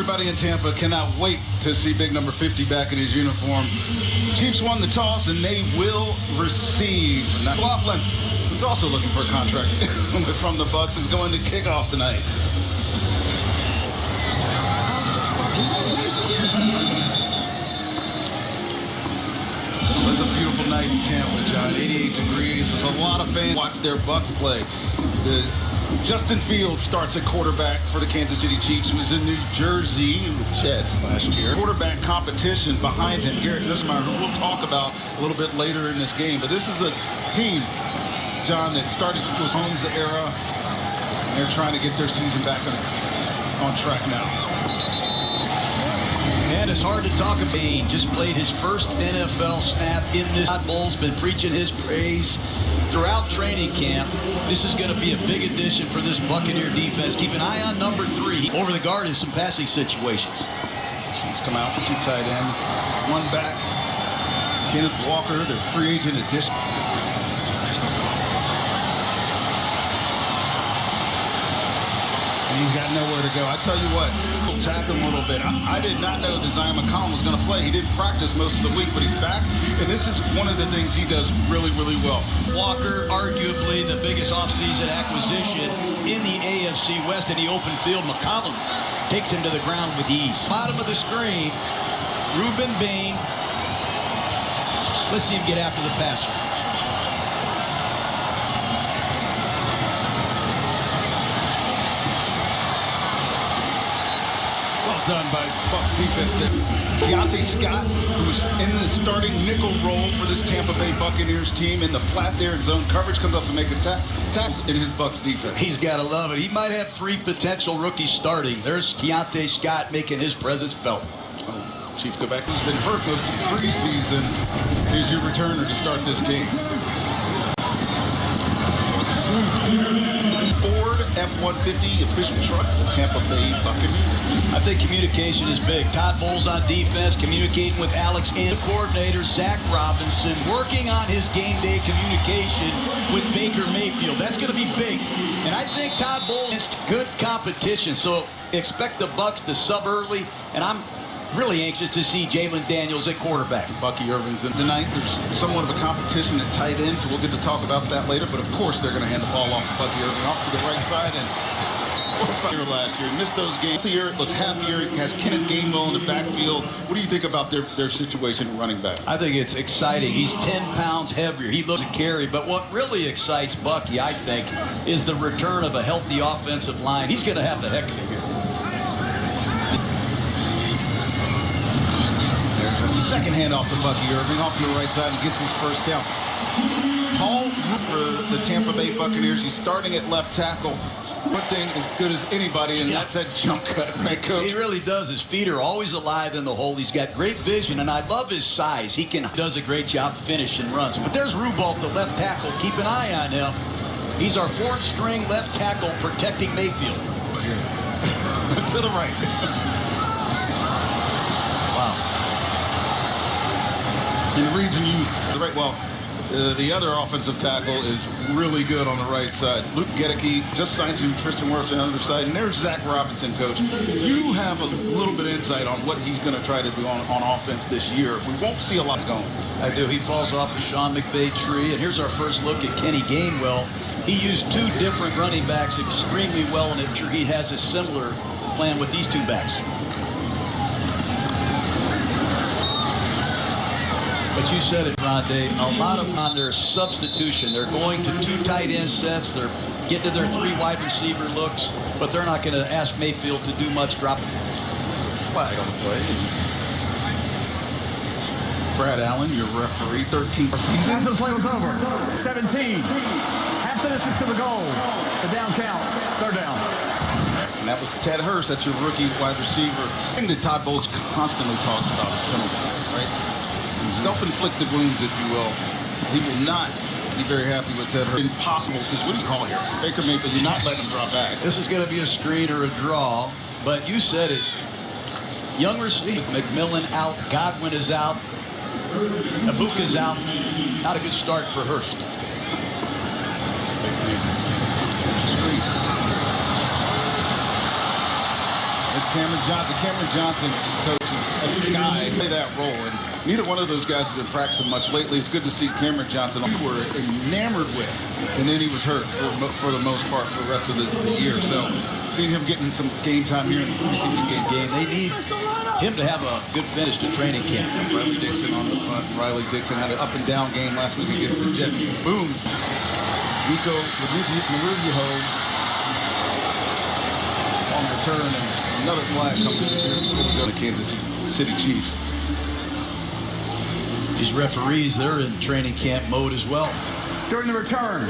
Everybody in Tampa cannot wait to see big number 50 back in his uniform. Chiefs won the toss, and they will receive. Now, McLaughlin, who's also looking for a contract from the Bucs, is going to kick off tonight. It's a beautiful night in Tampa, John. 88 degrees. There's a lot of fans watch their Bucs play. Justin Fields starts at quarterback for the Kansas City Chiefs, who was in New Jersey with Jets last year. Quarterback competition behind him, Garrett Nussmeier, who we'll talk about a little bit later in this game. But this is a team, John, that started with Holmes' era. And they're trying to get their season back on track now. And it's hard to talk about Bain. Just played his first NFL snap in this. Todd Bowles been preaching his praise throughout training camp. This is going to be a big addition for this Buccaneer defense. Keep an eye on number 3 over the guard in some passing situations. Chiefs come out with 2 tight ends, 1 back. Kenneth Walker, their free agent addition. He's got nowhere to go. I tell you what, we'll tackle him a little bit. I did not know that Zion McCollum was going to play. He didn't practice most of the week, but he's back. And this is one of the things he does really, really well. Walker, arguably the biggest offseason acquisition in the AFC West in the open field. McCollum takes him to the ground with ease. Bottom of the screen, Ruben Bain. Let's see him get after the passer. Done by Bucs defense there. Keontae Scott, who's in the starting nickel role for this Tampa Bay Buccaneers team in the flat there in zone coverage, comes up to make a tackle in his Bucs defense. He's got to love it. He might have 3 potential rookies starting. There's Keontae Scott making his presence felt. Oh, Chief, go back. Who's been hurt most of the preseason. Here's your returner to start this game. Ford F-150 official truck, the Tampa Bay Buccaneers. I think communication is big. Todd Bowles on defense, communicating with Alex and the coordinator, Zach Robinson, working on his game day communication with Baker Mayfield. That's going to be big. And I think Todd Bowles is good competition, so expect the Bucs to sub early, and I'm really anxious to see Jalen Daniels at quarterback. Bucky Irvin's in tonight. There's somewhat of a competition at tight end, so we'll get to talk about that later. But of course, they're going to hand the ball off to Bucky Irvin, off to the right side. And last year, missed those games. The year looks happier. Has Kenneth Gainwell in the backfield. What do you think about their situation in running back? I think it's exciting. He's 10 pounds heavier. He looks to carry. But what really excites Bucky, I think, is the return of a healthy offensive line. He's going to have the heck of a year. Second handoff to Bucky Irving, off to the right side, and gets his first down. Paul for the Tampa Bay Buccaneers. He's starting at left tackle. One thing as good as anybody, and that's that jump cut, right, Coach? He really does. His feet are always alive in the hole. He's got great vision, and I love his size. He does a great job finishing runs. But there's Rubault, the left tackle. Keep an eye on him. He's our 4th string left tackle protecting Mayfield. To the right. Wow. And the reason the other offensive tackle is really good on the right side. Luke Gedeke just signed to Tristan Wirfs on the other side, and there's Zach Robinson, Coach. You have a little bit of insight on what he's going to try to do on offense this year. We won't see a lot going. I do. He falls off the Sean McVay tree, and here's our first look at Kenny Gainwell. He used 2 different running backs extremely well, and I'm sure he has a similar plan with these 2 backs. But you said it, Rondé. A lot of them on their substitution. They're going to 2 tight end sets. They're getting to their 3 wide receiver looks, but they're not going to ask Mayfield to do much drop. Flag on the play. Brad Allen, your referee, 13th season. After the play was over, 17. Half the distance to the goal. The down counts. 3rd down. And that was Ted Hurst. That's your rookie wide receiver. And that Todd Bowles constantly talks about his penalties, right? Self-inflicted wounds, if you will. He will not be very happy with Ted Hurst. Impossible. Says, what do you call here? Baker Mayfield, you're not letting him drop back. This is going to be a screen or a draw, but you said it. Young receiver. McMillan out. Godwin is out. Abuka's out. Not a good start for Hurst. Cameron Johnson coaches a guy play that role, and neither one of those guys have been practicing much lately. It's good to see Cameron Johnson, we were enamored with, and then he was hurt for the most part for the rest of the year. So seeing him getting some game time here in the preseason game. They need him to have a good finish to training camp. Riley Dixon on the punt. Riley Dixon had an up and down game last week against the Jets. Booms. Nico Marujo on return, and another flag comes in here before we go to Kansas City Chiefs. These referees, they're in training camp mode as well. During the return,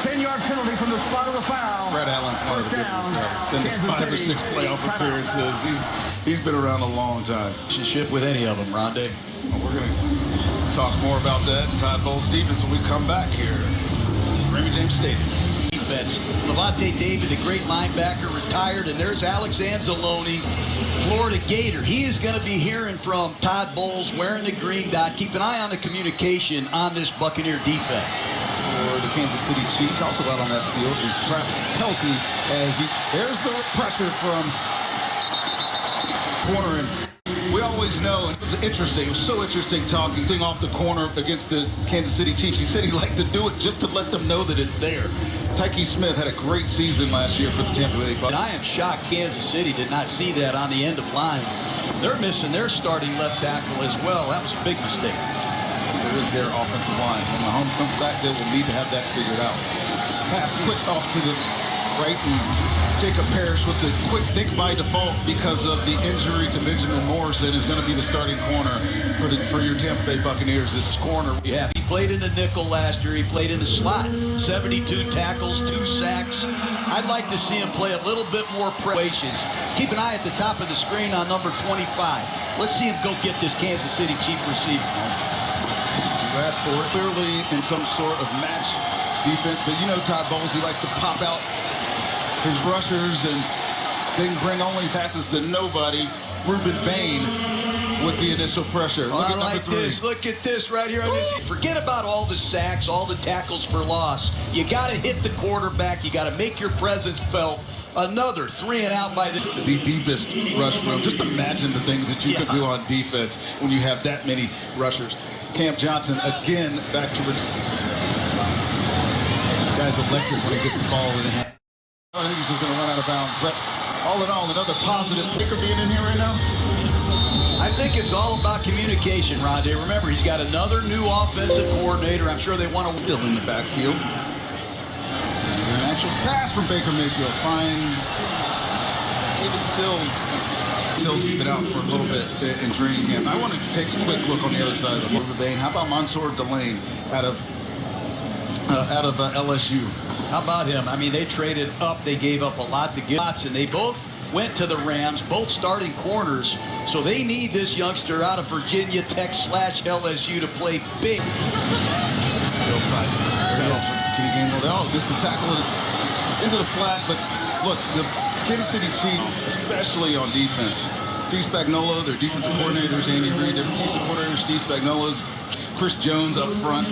10-yard penalty from the spot of the foul. Brad Allen's one of the difference. Been to 5 or 6 playoff appearances. He's been around a long time. Relationship with any of them, Rondé. Well, we're going to talk more about that and Todd Bowles-Stevens when we come back here. Raymond James Stadium. Defense. Levante David, a great linebacker, retired, and there's Alex Anzalone, Florida Gator. He is going to be hearing from Todd Bowles wearing the green dot. Keep an eye on the communication on this Buccaneer defense. For the Kansas City Chiefs, also out on that field is Travis Kelce. There's the pressure from corner, and we always know, and it was interesting, it was so interesting talking off the corner against the Kansas City Chiefs. He said he liked to do it just to let them know that it's there. Tyke Smith had a great season last year for the Tampa Bay Buccaneers. And I am shocked Kansas City did not see that on the end of line. They're missing their starting left tackle as well. That was a big mistake. There is their offensive line. When Mahomes comes back, they will need to have that figured out. Pass quick off to the right, and Jacob Parrish with the quick think by default because of the injury to Benjamin Morrison is going to be the starting corner for your Tampa Bay Buccaneers. This corner. Yeah, he played in the nickel last year. He played in the slot. 72 tackles, 2 sacks. I'd like to see him play a little bit more preparations. Keep an eye at the top of the screen on number 25. Let's see him go get this Kansas City Chief receiver. You asked for it. Clearly in some sort of match defense, but you know Todd Bowles, he likes to pop out his rushers and then bring only passes to nobody. Ruben Bain with the initial pressure. Look at number 3. This. Look at this right here. Forget about all the sacks, all the tackles for loss. You got to hit the quarterback. You got to make your presence felt. Another 3 and out by the deepest rush room. Just imagine the things that you could do on defense when you have that many rushers. Cam Johnson again back to this guy's electric when he gets the ball in the hand. I think he's just going to run out of bounds, but all in all, another positive kicker being in here right now. I think it's all about communication, Rondé. Remember, he's got another new offensive coordinator. I'm sure they want to still in the backfield. An actual pass from Baker Mayfield finds David Sills. Sills has been out for a little bit in training camp. I want to take a quick look on the other side of the ball. How about Mansour Delane out of LSU? How about him? I mean, they traded up. They gave up a lot to get lots, and they both went to the Rams, both starting corners. So they need this youngster out of Virginia Tech / LSU to play big. Still size. Kenny Gainwell. This is a tackle into the flat, but look, the Kansas City Chiefs, especially on defense. Steve Spagnuolo, their defensive coordinators, Andy Reid, their defensive coordinators, Steve Spagnuolo's. Chris Jones up front.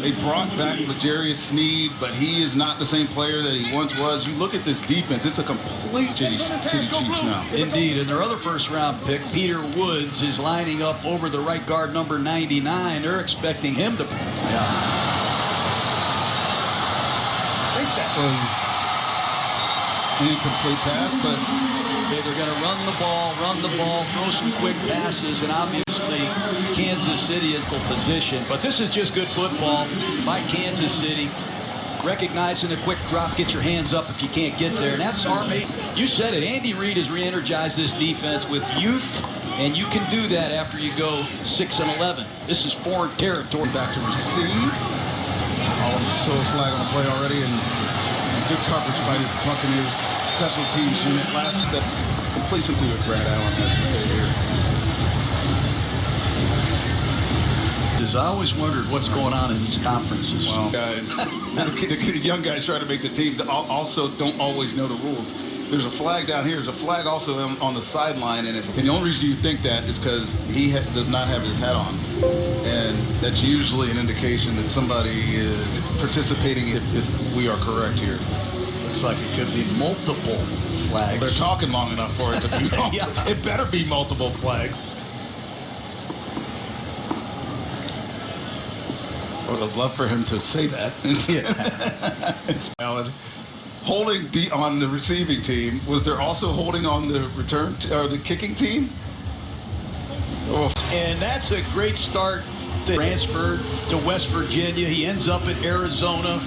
They brought back L'Jarius Sneed, but he is not the same player that he once was. You look at this defense, it's a complete City Chiefs now. Indeed, and their other first-round pick, Peter Woods, is lining up over the right guard, number 99. They're expecting him to... I think that was an incomplete pass, but... they're going to run the ball, throw some quick passes, and obviously Kansas City is in position. But this is just good football by Kansas City. Recognizing a quick drop, get your hands up if you can't get there. And that's our mate. You said it. Andy Reid has re-energized this defense with youth, and you can do that after you go 6-11. This is foreign territory. Back to receive. Also a flag on the play already, and good coverage by this Buccaneers special teams unit. Last step completion to it, Brad Allen has to say here. I always wondered what's going on in these conferences. Well, guys, the young guys trying to make the team also don't always know the rules. There's a flag down here. There's a flag also on the sideline, and the only reason you think that is because he does not have his hat on, and that's usually an indication that somebody is participating if we are correct here. Looks like it could be multiple flags. They're talking long enough for it to be multiple. Yeah. It better be multiple flags. I would have loved for him to say that. It's valid. Holding on the receiving team. Was there also holding on the return or the kicking team? Oh. And that's a great start. Transferred to West Virginia. He ends up at Arizona.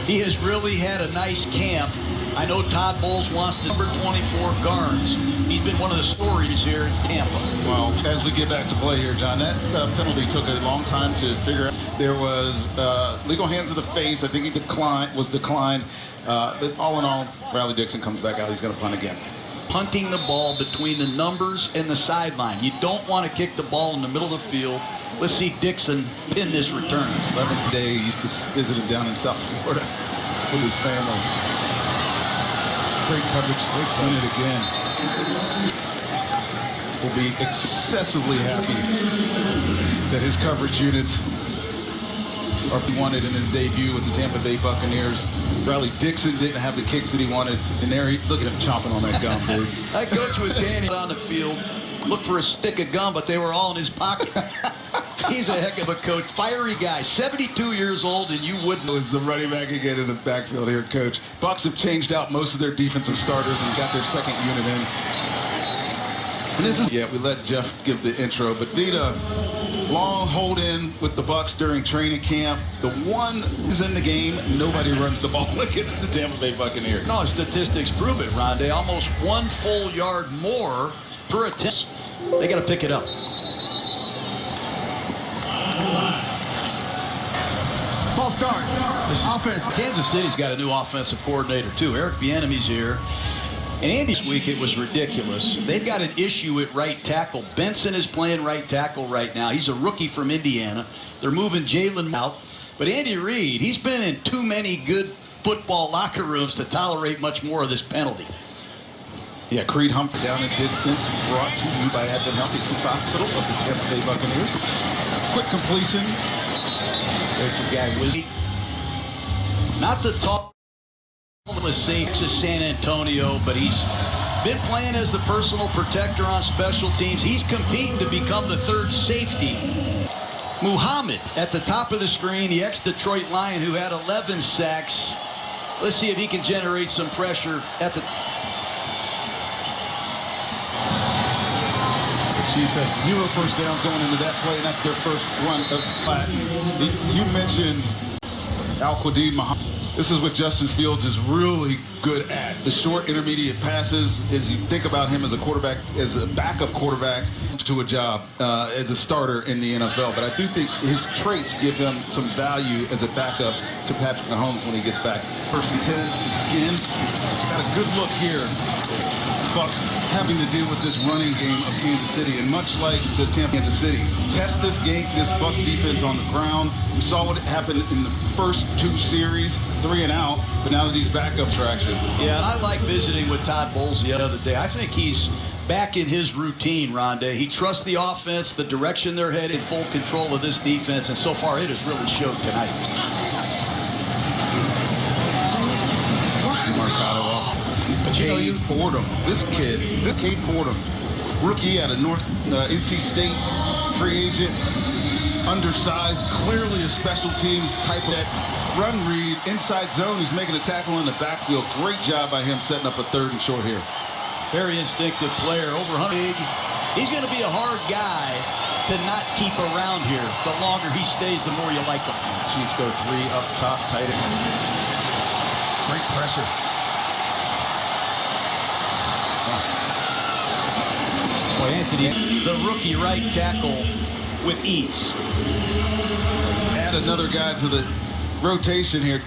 He has really had a nice camp. I know Todd Bowles wants the number 24 guards. He's been one of the stories here in Tampa. Well, as we get back to play here, John, that penalty took a long time to figure out. There was legal hands to the face. I think he was declined. But all in all, Riley Dixon comes back out. He's going to punt again. Punting the ball between the numbers and the sideline. You don't want to kick the ball in the middle of the field. Let's see Dixon pin this return. 11th day, he used to visit him down in South Florida with his family. Great coverage. They win it again. Will be excessively happy that his coverage units are wanted in his debut with the Tampa Bay Buccaneers. Riley Dixon didn't have the kicks that he wanted, and there look at him chomping on that gum, dude. That coach was Danny on the field. Looked for a stick of gum, but they were all in his pocket. He's a heck of a coach. Fiery guy, 72 years old, and you wouldn't. It was the running back again in the backfield here, Coach. Bucs have changed out most of their defensive starters and got their second unit in. And this is, we let Jeff give the intro, but Vita, long hold in with the Bucs during training camp. The one is in the game, nobody runs the ball against the Tampa Bay Buccaneers. No, statistics prove it, Rondé. Almost 1 full yard more per attempt. They got to pick it up. False start. Offense. Kansas City's got a new offensive coordinator, too. Eric Bieniemy's here. And Andy's week, it was ridiculous. They've got an issue at right tackle. Benson is playing right tackle right now. He's a rookie from Indiana. They're moving Jalen out. But Andy Reid, he's been in too many good football locker rooms to tolerate much more of this penalty. Yeah, Creed Humphrey down in distance, brought to you by Advent Health Teams Hospital of the Tampa Bay Buccaneers. Quick completion. There's the guy whizzing. Not the tall, Texas San Antonio, but he's been playing as the personal protector on special teams. He's competing to become the third safety. Muhammad at the top of the screen, the ex-Detroit Lion who had 11 sacks. Let's see if he can generate some pressure at the... Chiefs have 0 first downs going into that play, and that's their first run of flat. You mentioned Al-Quadid Muhammad. This is what Justin Fields is really good at. The short, intermediate passes, as you think about him as a quarterback, as a backup quarterback to a job as a starter in the NFL. But I do think his traits give him some value as a backup to Patrick Mahomes when he gets back. First and 10, again, got a good look here. Bucs having to deal with this running game of Kansas City, and much like the Tampa Kansas City, test this Bucs defense on the ground. We saw what happened in the first 2 series, 3 and out, but now that he's back up traction. Yeah, and I like visiting with Todd Bowles the other day. I think he's back in his routine, Rondé. He trusts the offense, the direction they're headed, full control of this defense, and so far it has really showed tonight. Cade Fordham. This Cade Fordham, rookie out of NC State, free agent, undersized, clearly a special teams type of run read, inside zone. He's making a tackle in the backfield. Great job by him setting up a 3rd and short here. Very instinctive player, over 100. He's going to be a hard guy to not keep around here. The longer he stays, the more you like him. Chiefs go 3 up top, tight end. Great pressure. Boy, Anthony, the rookie right tackle with ease. Add another guy to the rotation here.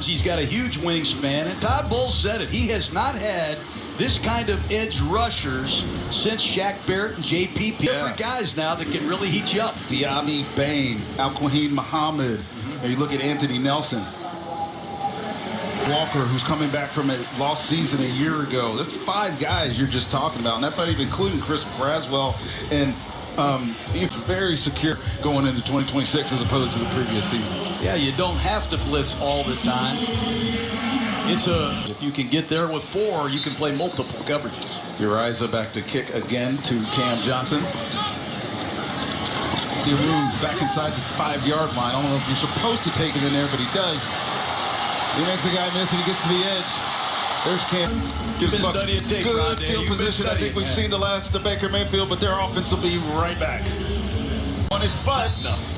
He's got a huge wingspan, and Todd Bowles said it. He has not had this kind of edge rushers since Shaq Barrett and JPP. Different guys now that can really heat you up. Diaby Bain, Al-Quadid Muhammad. You look at Anthony Nelson. Walker, who's coming back from a lost season a year ago. That's 5 guys you're just talking about, and that's not even including Chris Braswell. And he's very secure going into 2026 as opposed to the previous seasons. Yeah, you don't have to blitz all the time. If you can get there with 4, you can play multiple coverages. Uriza back to kick again to Cam Johnson. He moves back inside the 5-yard line. I don't know if you're supposed to take it in there, but he does. He makes a guy miss and he gets to the edge. There's Cam. Gives Bucks good field position. I think we've seen the last of Baker Mayfield, but their offense will be right back. But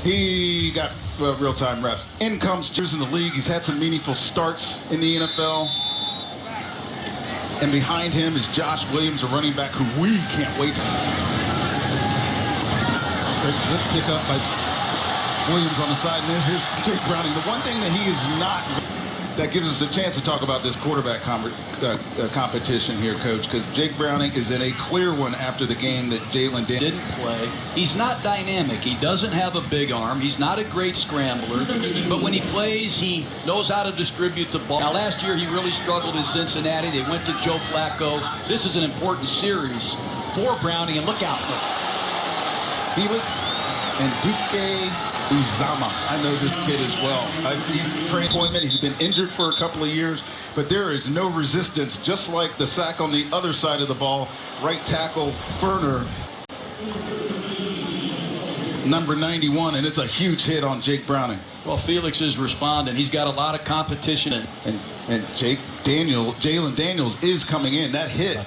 he got real-time reps. In comes Cheers in the league. He's had some meaningful starts in the NFL. And behind him is Josh Williams, a running back who we can't wait to. Let's pick up by Williams on the side. And then here's Jake Browning. The one thing that he is not, that gives us a chance to talk about this quarterback competition here, Coach, because Jake Browning is in a clear one after the game that Jalen didn't play. He's not dynamic. He doesn't have a big arm. He's not a great scrambler. But when he plays, he knows how to distribute the ball. Now, last year, he really struggled in Cincinnati. They went to Joe Flacco. This is an important series for Browning, and look out. Felix and Duque Uzama. I know this kid as well. He's trained appointment. He's been injured for a couple of years, but there is no resistance, just like the sack on the other side of the ball. Right tackle Ferner, number 91, and it's a huge hit on Jake Browning. Well, Felix is responding. He's got a lot of competition. And Jalen Daniels is coming in. That hit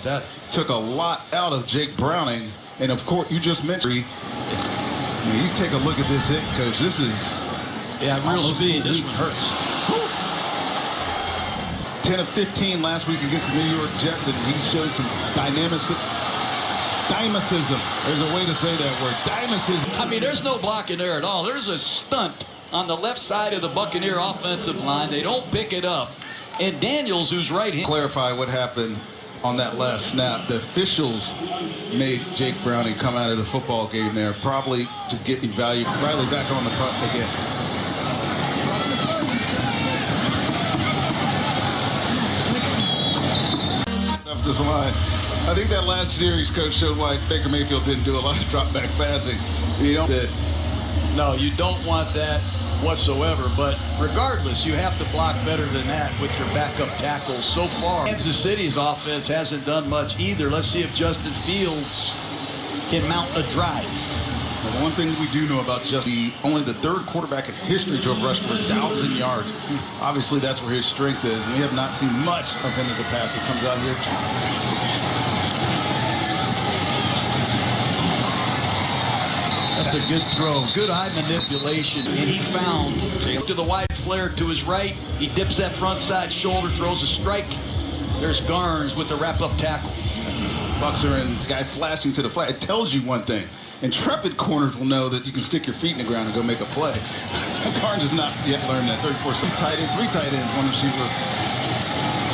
took a lot out of Jake Browning. And of course, you just mentioned, you take a look at this hit, Coach. This is real speed. This one hurts. 10 of 15 last week against the New York Jets, and he showed some dynamism. There's a way to say that word. Dynamism. I mean, there's no blocking there at all. There's a stunt on the left side of the Buccaneer offensive line. They don't pick it up. And Daniels, who's right-handed. Clarify what happened on that last snap. The officials made Jake Browning come out of the football game there, probably to get Riley back on the punt again. Off this line. I think that last series, Coach, showed why Baker Mayfield didn't do a lot of drop-back passing. No, you don't want that whatsoever, but regardless, you have to block better than that with your backup tackles. So far, Kansas City's offense hasn't done much either. Let's see if Justin Fields can mount a drive. Well, the one thing we do know about Justin, only the 3rd quarterback in history to have rushed for 1,000 yards. Obviously, that's where his strength is. We have not seen much of him as a passer. Comes out here. That's a good throw. Good eye manipulation. And he found to the wide flare to his right. He dips that front side shoulder, throws a strike. There's Garnes with the wrap-up tackle. Bucks are in. This guy flashing to the flat. It tells you one thing. Intrepid corners will know that you can stick your feet in the ground and go make a play. Garnes has not yet learned that. 34, 3 tight ends, one receiver.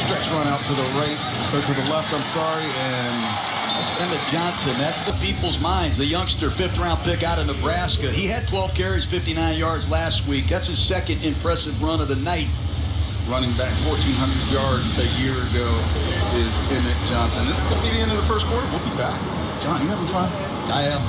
Stretch run out to the right, or to the left, I'm sorry, and Emmett Johnson, that's the people's minds. The youngster, 5th-round pick out of Nebraska. He had 12 carries, 59 yards last week. That's his 2nd impressive run of the night. Running back 1,400 yards a year ago is Emmett Johnson. This is going to be the end of the first quarter. We'll be back. John, you having fun? I am.